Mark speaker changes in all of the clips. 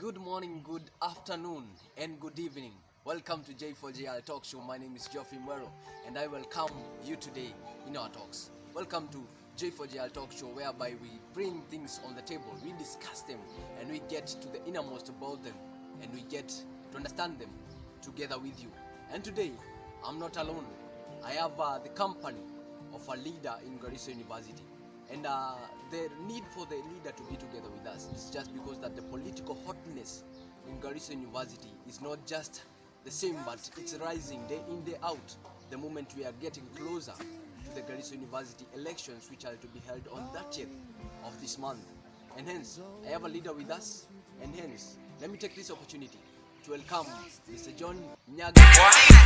Speaker 1: Good morning, good afternoon, and good evening. Welcome to J4JL Talk Show. My name is Geoffrey Mwero, and I welcome you today in our talks. Welcome to J4JL Talk Show, whereby we bring things on the table, we discuss them, and we get to the innermost about them, and we get to understand them together with you. And today, I'm not alone. I have the company of a leader in Garissa University. And the need for the leader to be together with us is just because that the political hotness in Garissa University is not just the same, but it's rising day in, day out, the moment we are getting closer to the Garissa University elections, which are to be held on 30th of this month. And hence, I have a leader with us, and hence, let me take this opportunity to welcome Mr. John Nihakikishe.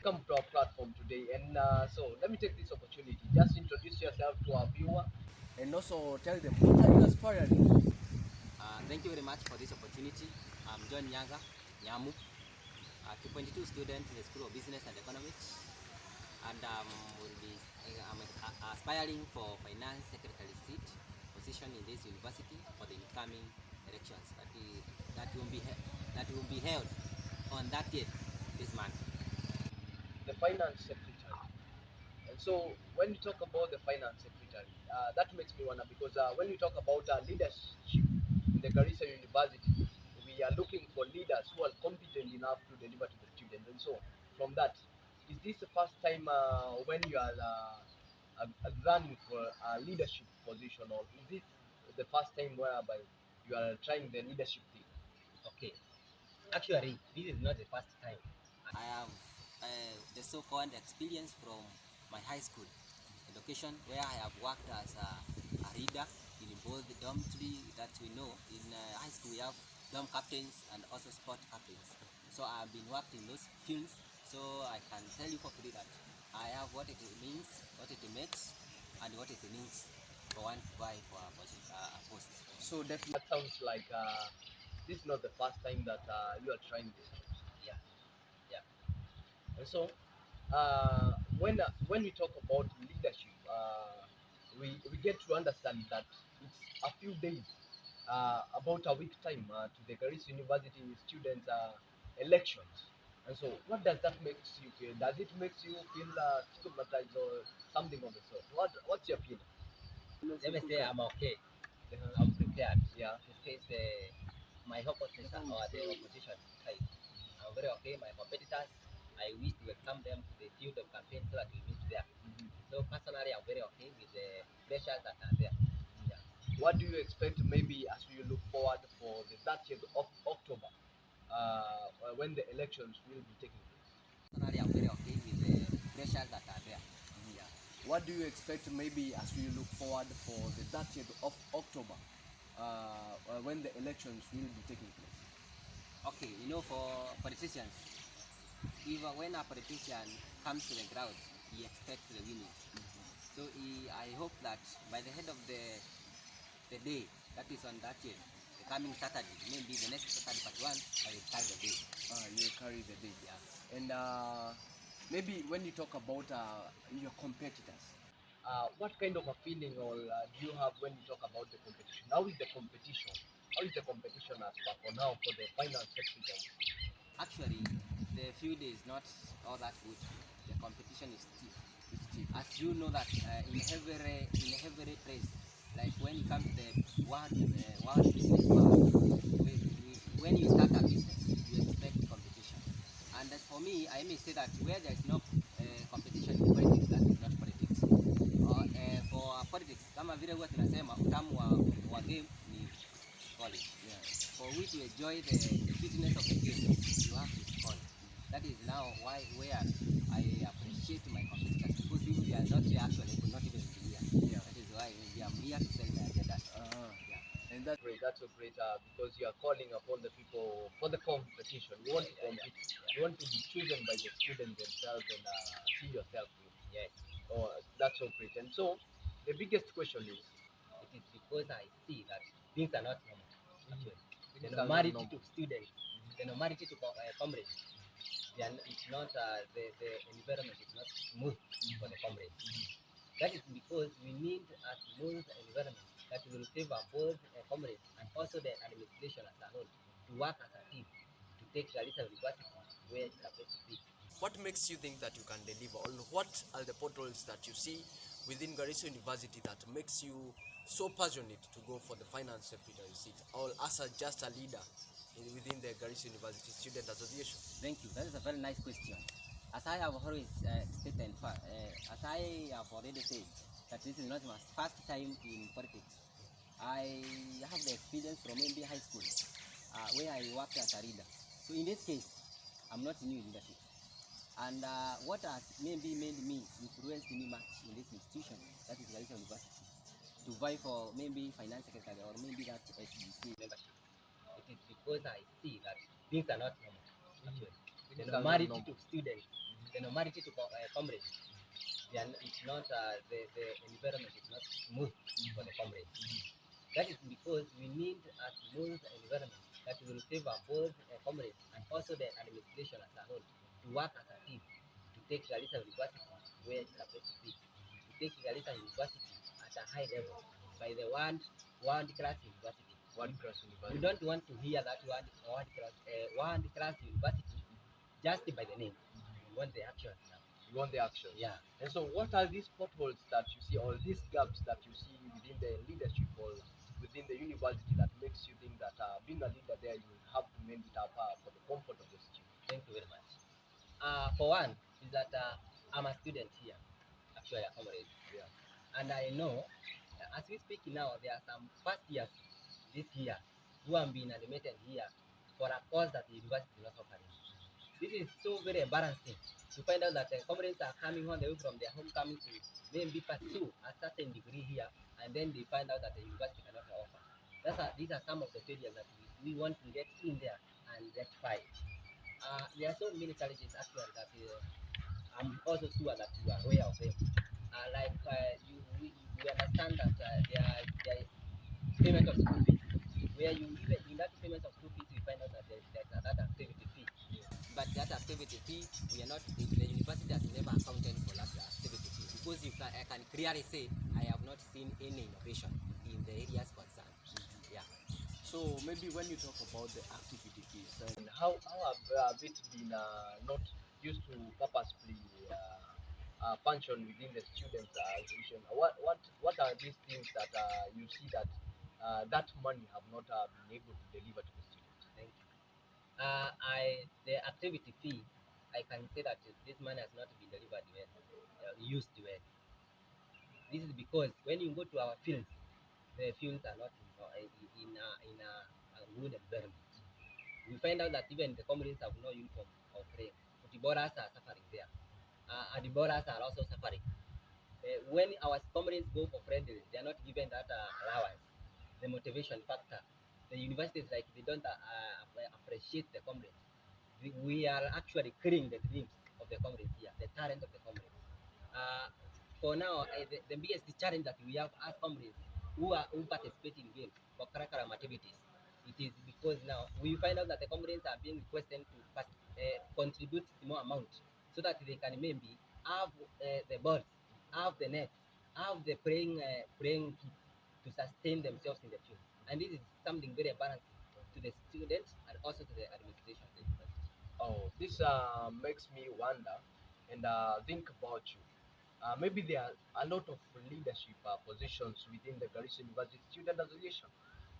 Speaker 1: Come to our platform today, and so let me take this opportunity just introduce yourself to our viewer and also tell them what are you aspiring.
Speaker 2: Thank you very much for this opportunity. I'm John Nyamu, a 2.2 student in the School of Business and Economics, and I'm aspiring for Finance Secretary seat position in this university for the incoming elections that will be held on that date this month.
Speaker 1: The finance secretary. And so when you talk about the finance secretary, that makes me wonder because when you talk about leadership in the Garissa University, we are looking for leaders who are competent enough to deliver to the students. And so from that, is this the first time when you are running for a leadership position, or is it the first time whereby you are trying the leadership thing?
Speaker 2: Okay, actually, this is not the first time. I have the so-called experience from my high school education, where I have worked as a reader in both the dormitory that we know. In high school, we have dorm captains and also sport captains. So I have been worked in those fields, so I can tell you for free that I have what it means, what it makes, and what it needs for one to vie for a post.
Speaker 1: So definitely, that sounds like this is not the first time that you are trying this.
Speaker 2: Yeah, yeah.
Speaker 1: And so, when we talk about leadership, we get to understand that it's a few days, about a week time to the Garissa University students elections. And so, what does that make you feel? Does it make you feel stigmatized or something of the sort? What's your feeling?
Speaker 2: Let me say I'm okay.
Speaker 1: Uh-huh.
Speaker 2: I'm prepared.
Speaker 1: Yeah.
Speaker 2: To face my opposition or the opposition side. I'm very okay. My competitors, I wish to welcome them to the field of campaign so that we meet there.
Speaker 1: Mhm.
Speaker 2: So personally, I'm very okay with the pressures that are there. Yeah.
Speaker 1: What do you expect maybe as we look forward for the 30th of October, when the elections will be taking place?
Speaker 2: Personally, I'm very okay with the pressures that are there. Yeah.
Speaker 1: What do you expect maybe as we look forward for the 30th of October, when the elections will be taking place?
Speaker 2: Okay, for politicians, even when a politician comes to the ground, he expects the winning. So I hope that by the end of the day, that is on that year, the coming Saturday, maybe the next Saturday but one, I will carry the day.
Speaker 1: You carry the day.
Speaker 2: Yeah.
Speaker 1: And maybe when you talk about your competitors, what kind of a feeling or do you have when you talk about the competition? How is the competition? How is the competition as for now for the finance secretary?
Speaker 2: Actually, the field is not all that good. The competition is stiff.
Speaker 1: It's cheap.
Speaker 2: As you know that in every place, like when you come to the world business world, when you start a business, you expect competition. And for me, I may say that where there is no competition in politics, that is not politics. For politics, kama vile huwa tunasema utamu wa game ni college.
Speaker 1: Yeah.
Speaker 2: For we to enjoy the sweetness of the game, you have to score. That is now where I appreciate my competitors, because if they are not here, actually, I could not even be here.
Speaker 1: Yeah.
Speaker 2: That is why I'm here to sell my agenda. Yeah.
Speaker 1: And that's great. That's so great because you are calling upon the people for the competition. You want to compete. You want to be chosen by the students themselves and see yourself in.
Speaker 2: Yes.
Speaker 1: Oh, that's so great. And so, the biggest question is,
Speaker 2: It is because I see that things are not normal. Actually, the
Speaker 1: things are not
Speaker 2: normality
Speaker 1: normal.
Speaker 2: to students, the normality to comrades, it's not the environment is not smooth for the comrades. That is because we need a smooth environment that will favor both comrades and also the administration as a whole to work as a team to take Garissa University where it's supposed to be.
Speaker 1: What makes you think that you can deliver? Or what are the portals that you see within Garissa University that makes you so passionate to go for the finance secretary seat, or as just a leader within the Garissa University Student Association?
Speaker 2: Thank you. That is a very nice question. As I have always stated, as I have already said, that this is not my first time in politics. I have the experience from MB High School, where I worked as a leader. So in this case, I'm not new in leadership. And what has maybe made me, influenced me much in this institution, that is Garissa University, to vie for maybe finance secretary or maybe that SBC membership. It is because I see that things are not normal. Actually, the normality to students, the normality to comrades, it's not the environment is not smooth for the comrades. That is because we need a smooth environment that will favor both comrades and also the administration as a whole to work as a team to take Garissa University where it's supposed to be, to take Garissa University at a high level by the world class university. We don't want to hear that world class university just by the name. We want the action now.
Speaker 1: You want the action.
Speaker 2: Yeah.
Speaker 1: And so, what are these potholes that you see, or these gaps that you see within the leadership or within the university that makes you think that being a leader there, you will have to mend it up for the comfort of the student?
Speaker 2: Thank you very much. For one, is that I'm a student here, actually a comrade.
Speaker 1: Yeah.
Speaker 2: And I know, as we speak now, there are some first years this year who have been admitted here for a course that the university is not offering. This is so very embarrassing to find out that the comrades are coming on the way from their homecoming to maybe pursue a certain degree here, and then they find out that the university cannot offer. These are some of the failures that we want to get in there and rectify. There are so many challenges actually that I'm also sure that you are aware of them. We understand that there is payment of school fees, where you even in that payment of school fees, you find out that there's another activity fee. But that activity fee, we are not, the university has never accounted for that activity fee because I can clearly say I have not seen any innovation in the areas concerned. Yeah.
Speaker 1: So maybe when you talk about the activity fees, and how have it been not used to purposefully function within the students' association? What are these things that you see that that money have not been able to deliver to the students?
Speaker 2: Thank you. The activity fee, I can say that this money has not been delivered well, used well. This is because when you go to our fields, the fields are not in a good environment. We find out that even the communities have no uniform or frame. Footballers are suffering there. And the borders are also suffering. When our comrades go for friendly, they are not given that allowance, the motivation factor. The universities like they don't appreciate the comrades. We are actually killing the dreams of the comrades here, the talent of the comrades. Uh, for now, the biggest challenge that we have as comrades who participate in games for curriculum activities, it is because now we find out that the comrades are being requested to contribute more amount so that they can maybe have the balls, have the net, have the playing kit to sustain themselves in the field. And this is something very balancing to the students and also to the administration of the university.
Speaker 1: Oh, this makes me wonder and think about you. Maybe there are a lot of leadership positions within the Garissa University Student Association,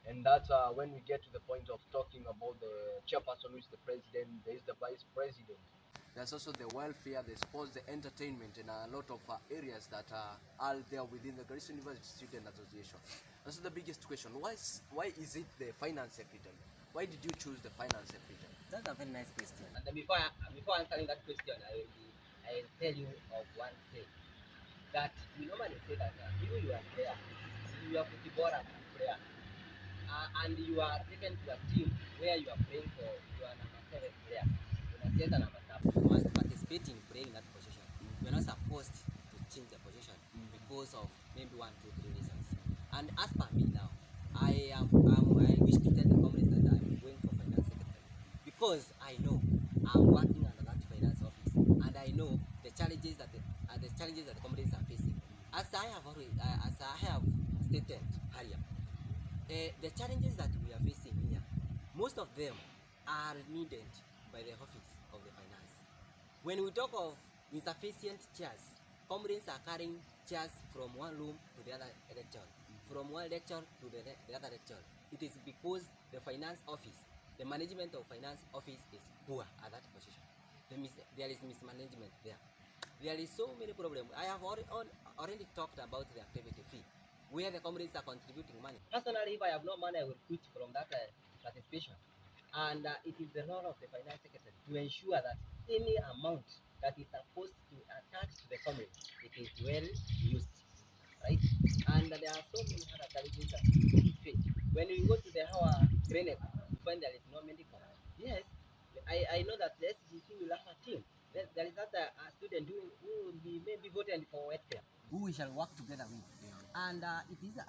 Speaker 1: and that's when we get to the point of talking about the chairperson, who is the president, there is the vice president. There's also the welfare, the sports, the entertainment, and a lot of areas that are there within the Garissa University Student Association. And so the biggest question: why is it the finance secretary? Why did you choose the finance secretary?
Speaker 2: That's a very nice question. And then before answering that question, I will tell you of one thing that we normally say that you are a player, you are footballer player, and you are taken to a team where you are playing for you are number 7 player, you are number 7. You must participate in playing that position. You are not supposed to change the position because of maybe 1, 2, 3 reasons. And as per me now, I wish to tell the comrades that I'm going for finance secretary because I know I'm working under that finance office and I know the challenges that the comrades are facing. As as I have stated earlier, the challenges that we are facing here, most of them are needed by the office of the finance. When we talk of insufficient chairs, comrades are carrying chairs from one room to the other lecture, from one lecture to the other lecture. It is because the finance office, the management of finance office is poor at that position. There is mismanagement there. There is so many problems. I have already talked about the activity fee, where the comrades are contributing money. Personally, if I have no money, I will quit from that participation. And it is the role of the finance secretary to ensure that any amount that is supposed to attach to the comrades, it is well used, right? And there are so many other challenges that we face. When we go to our clinic, we find there is no medical. Yes, I know that the SGC will have a team. There is not a student who will be maybe voted for welfare, who we shall work together with. Yeah. And it is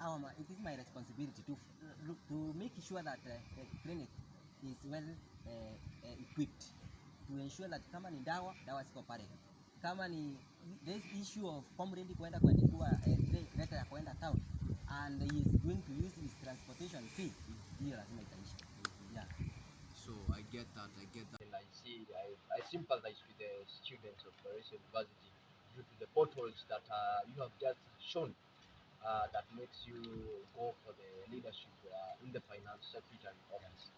Speaker 2: my responsibility to make sure that the clinic is well equipped, to ensure that kama ni dawa ziko pale, kama ni this issue of comrade kwenda kuandikwa letter ya kwenda town and he is going to use his transportation fee, hiyo lazima itaisha. Yeah.
Speaker 1: So I get that. And I sympathize with the students of Garissa University due to the portals that you have just shown that makes you go for the leadership in the finance secretary office.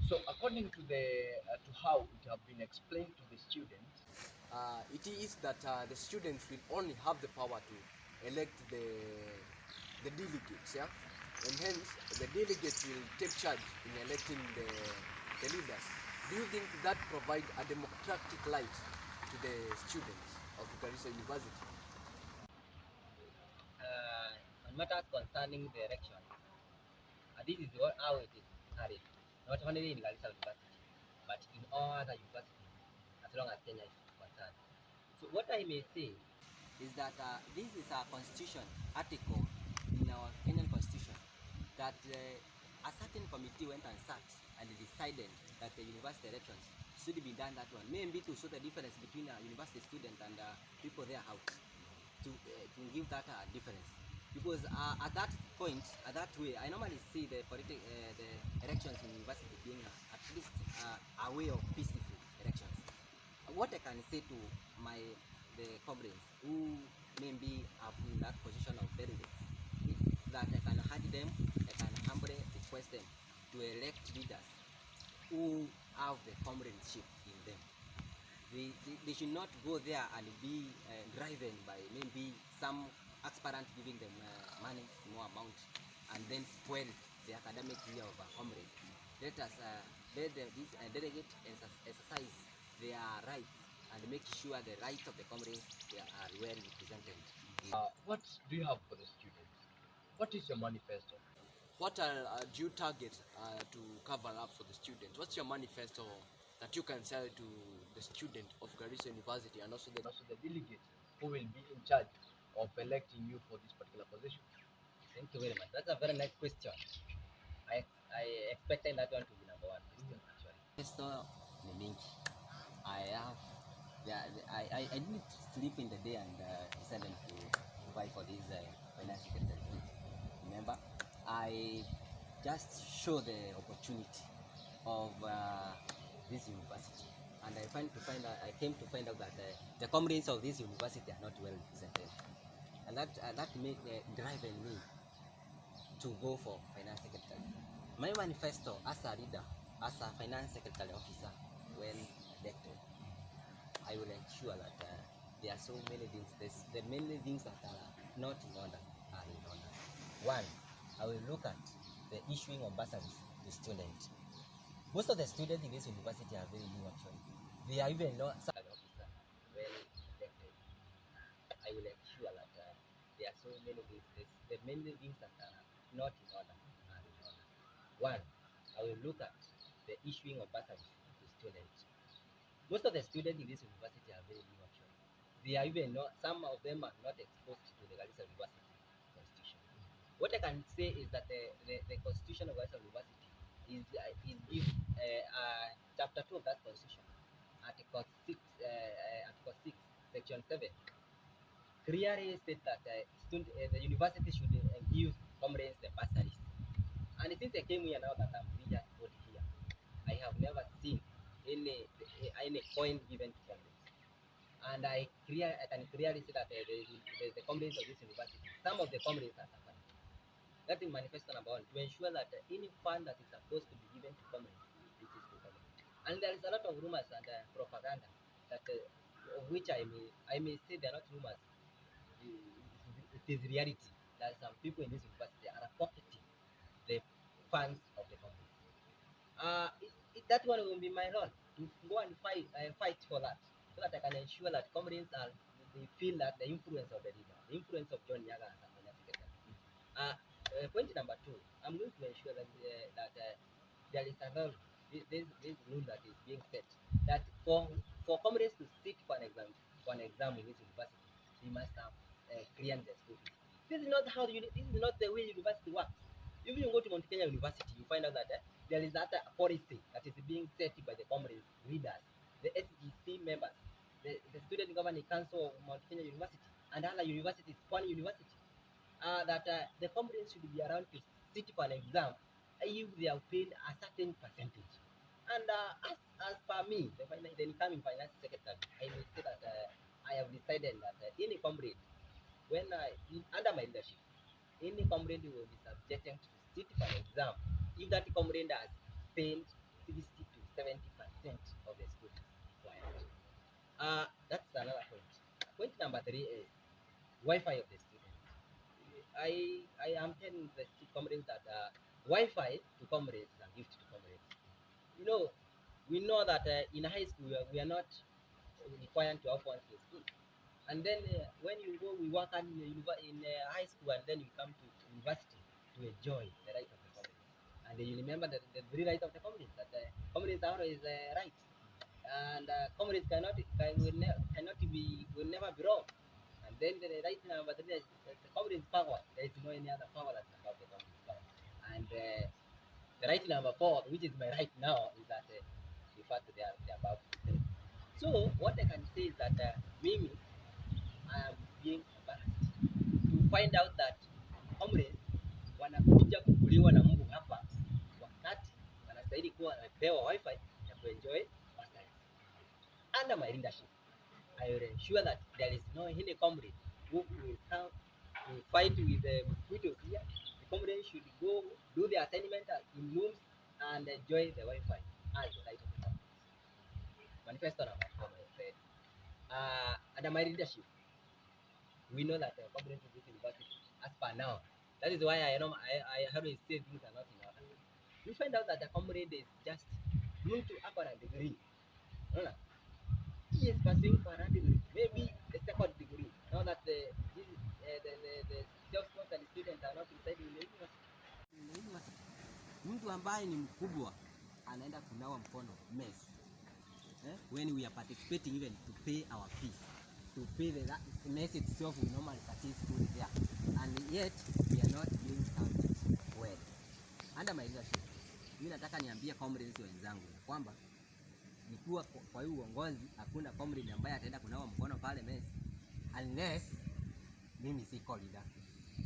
Speaker 1: So according to to how it have been explained to the students, it is that the students will only have the power to elect the delegates, yeah, and hence the delegates will take charge in electing the leaders. Do you think that provide a democratic light to the students of Garissa University?
Speaker 2: On matters concerning the election, this is how it is carried, not only in Garissa University, but in all other universities, as long as Kenya is concerned. So what I may say is that this is a constitution article in our Kenyan constitution that a certain committee went and sat and decided that the university elections should be done that one, maybe to show the difference between a university student and people there out, to give that difference. Because at that point, at that way, I normally see the elections in university being at least a way of peaceful elections. What I can say to the comrades who maybe are in that position of delegates is that I can urge them, I can humbly request them to elect leaders who have the comradeship in them. They should not go there and be driven by maybe some aspirant giving them money, small amount, and then spoil the academic year of a comrade. Let us let this delegate exercise their rights and make sure the rights of the comrades are well represented.
Speaker 1: What do you have for the students? What is your manifesto? What do you target to cover up for the students? What's your manifesto that you can sell to the student of Garissa University and also the delegates who will be in charge of electing you for this particular position?
Speaker 2: Thank you very much. That's a very nice question. I expected that one to be number one question actually. Manifesto ni mingi. I didn't sleep in the day and decided to apply for this finance secretary. Remember, I just show the opportunity of this university, and I came to find out that the comrades of this university are not well represented, and that made driving me to go for finance secretary. My manifesto as a leader, as a finance secretary officer, when elected, I will ensure that there are so many things. The many things that are not in order are in order. One, I will look at the issuing of bursaries to students. Most of the students in this university are very new actually. They are even not secretary officer when elected. I will ensure that there are so many things. The many things that are not in order are in order. One, I will look at the issuing of bursaries to students. Most of the students in this university are very new actually. They are even not, some of them are not exposed to the Garissa University constitution. What I can say is that the constitution of Garissa University is chapter 2 of that constitution, article 6, section 7, clearly state that the university should give comrades the bursaries. And since I came here now that I'm 3 years old here, I have never seen any coin given to comrades. And I can clearly see that the comrades of this university, some of the comrades are suffering. That is manifesto number one, to ensure that any fund that is supposed to be given to comrades, it is to comrades. And there is a lot of rumors and propaganda that of which I may say they are not rumors. It is reality that some people in this university are pocketing the funds of the comrades. That one will be my role to go and fight for that, so that I can ensure that comrades are they feel that the influence of the leader, the influence of John Yaga as a finance secretary. Point number two, I'm going to ensure that there is a rule, this rule that is being set that for comrades to sit for an exam in this university, they must have cleared their school fees. This is not this is not the way university works. If you go to Mount Kenya University, you find out that there is that policy that is being set by the comrades leaders, the SGC members, the Student Governing Council of Mount Kenya University, and other universities, one university, that the comrades should be around to sit for an exam if they have paid a certain percentage. And as per me, the incoming finance secretary, I will say that I have decided that any comrade, under my leadership, any comrade will be subjected to sit for an exam if that comrade has paid 60 to 70% of the school required. That's another point. Point number three is Wi-Fi of the student. I am telling the comrades that Wi-Fi to comrades is a gift to comrades. You know, we know that in high school we are not required to have one in school. And then when you go, we work in high school, and then you come to university to enjoy the right of the comrades. And then you remember the very right of the comrades, that comrades are always right. And comrades will never be wrong. And then the right number three is the comrades power. There is no any other power that's above the comrades power. And the right number four, which is my right now, is that refer to the above. So what I can say is that Mimi, I am being embarrassed to find out that comrades wanakuja kukuliwa na Mungu hapa wakati wanastahili kuwa wanapewa wifi ya kuenjoy pastime. Under my leadership, I will ensure that there is no any comrade who will come to fight with the mosquitoes here. The comrades should go do their assignment in rooms and enjoy the Wi-Fi as the right of the comrades. Manifesto number 4, my friend. Under my leadership, we know that the comrades of this university, as per now, that is why I always say things are not in order. We find out that the comrade is just mtu ako na degree. Unaona? He is pursuing for a degree, maybe a second degree. Now that the self-sponsored students are not inside in the university. Mtu ambaye ni mkubwa anaenda kunawa mkono mess. When we are participating even to pay our fees, to pay the mess itself, we normally purchase food there, and yet we are not doing something well. Under my leadership, mimi nataka niambie comrades wenzangu kwamba nikiwa kwa hiyo uongozi hakuna comrade ambaye ataenda kunawa mkono pale mess unless mimi si leader.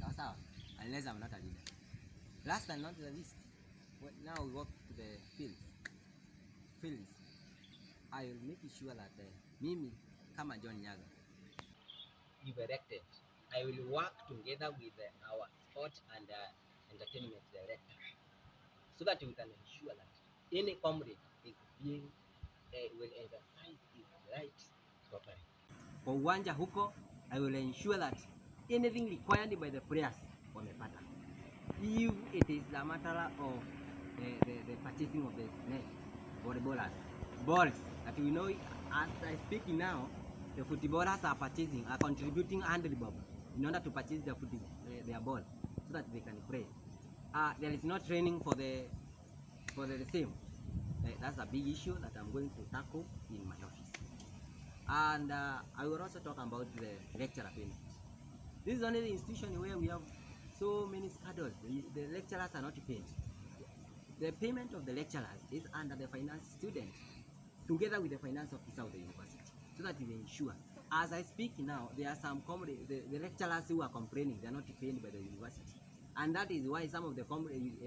Speaker 2: Sawa sawa? Unless I'm not a leader. Last and not the least, now we walk to the fields. I will make sure that mimi kama John Nyaga, if elected, I will work together with our sport and entertainment director, so that we can ensure that any comrade is being will exercise his right properly. Kwa uwanja huko, I will ensure that anything required by the players wamepata. If it is a matter of the purchasing of the nets, volleyballers, balls, that we know as I speak now, the footballers are contributing 100 bob in order to purchase their ball, so that they can play. There is no training for the same. That's a big issue that I'm going to tackle in my office. And I will also talk about the lecturer payment. This is only the institution where we have so many scandals. The lecturers are not paid. The payment of the lecturers is under the finance student, together with the finance officer of the university, so that we ensure As I speak now, there are some the lecturers who are complaining they are not paid by the university, and that is why some of the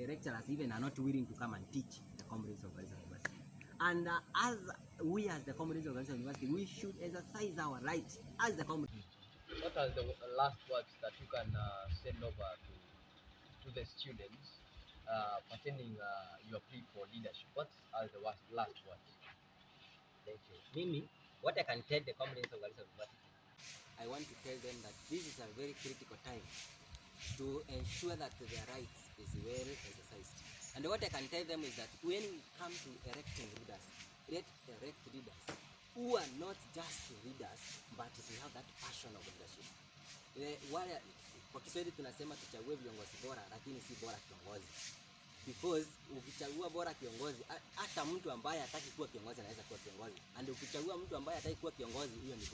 Speaker 2: lecturers even are not willing to come and teach the comrades of Garissa University. And as we as the comrades of Garissa University, we should exercise our right as the comrades.
Speaker 1: What are the last words that you can send over to the students pertaining your plea for leadership? What are the last words?
Speaker 2: Thank you. Mimi, what I can tell the comrades of Garissa University, I want to tell them that this is a very critical time to ensure that their rights is well exercised. And what I can tell them is that when we come to electing leaders, let's elect leaders who are not just leaders, but who have that passion of leadership. Kwa Kiswahili tunasema tuchague viongozi bora, lakini si bora kiongozi. Because ukichagua bora kiongozi, hata mtu ambaye hataki kuwa kiongozi anaweza kuwa kiongozi. And ukichagua mtu ambaye hataki kuwa kiongozi, huyo ni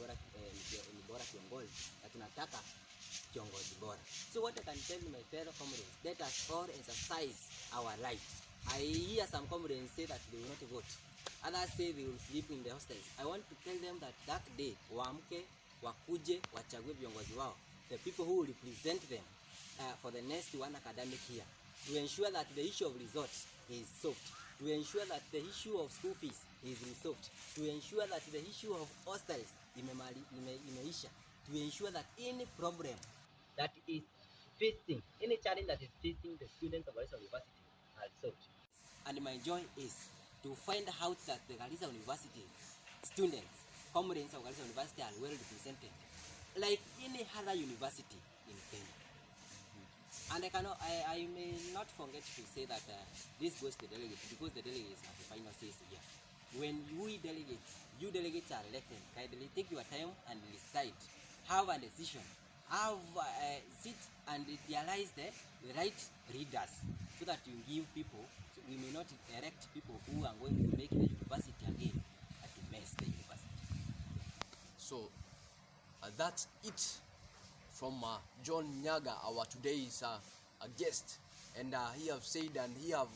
Speaker 2: bora kiongozi. Na tunataka kiongozi bora. So what I can tell my fellow comrades, let us all exercise our right. I hear some comrades say that they will not vote. Others say they will sleep in the hostels. I want to tell them that day, waamke, wakuje, wachague viongozi wao. The people who will represent them for the next one academic year. To ensure that the issue of results is solved. To ensure that the issue of school fees is resolved. To ensure that the issue of hostels imeisha. To ensure that any problem that is facing, any challenge that is facing the students of Garissa University are solved. And my joy is to find out that the Garissa University students, comrades of Garissa University are well represented, like any other university in Kenya. And I may not forget to say that this goes to the delegates, because the delegates have the final say here. When you delegates are elected, kindly take your time and decide, have a decision, sit and realize the right readers, so that you give people, so we may not elect people who are going to make the university again and to mess the university.
Speaker 1: So that's it from John Nyaga, our today's a guest, and he have said and he have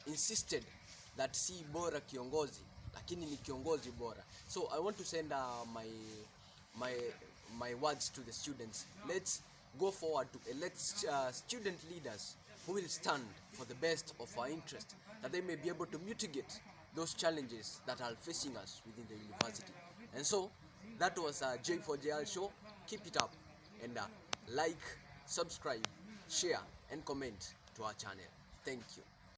Speaker 1: insisted that si bora kiongozi, lakini ni kiongozi bora. So I want to send my words to the students. Let's go forward to elect student leaders who will stand for the best of our interest, that they may be able to mitigate those challenges that are facing us within the university. And so that was J4JL show. Keep it up and like, subscribe, share and comment to our channel. Thank you.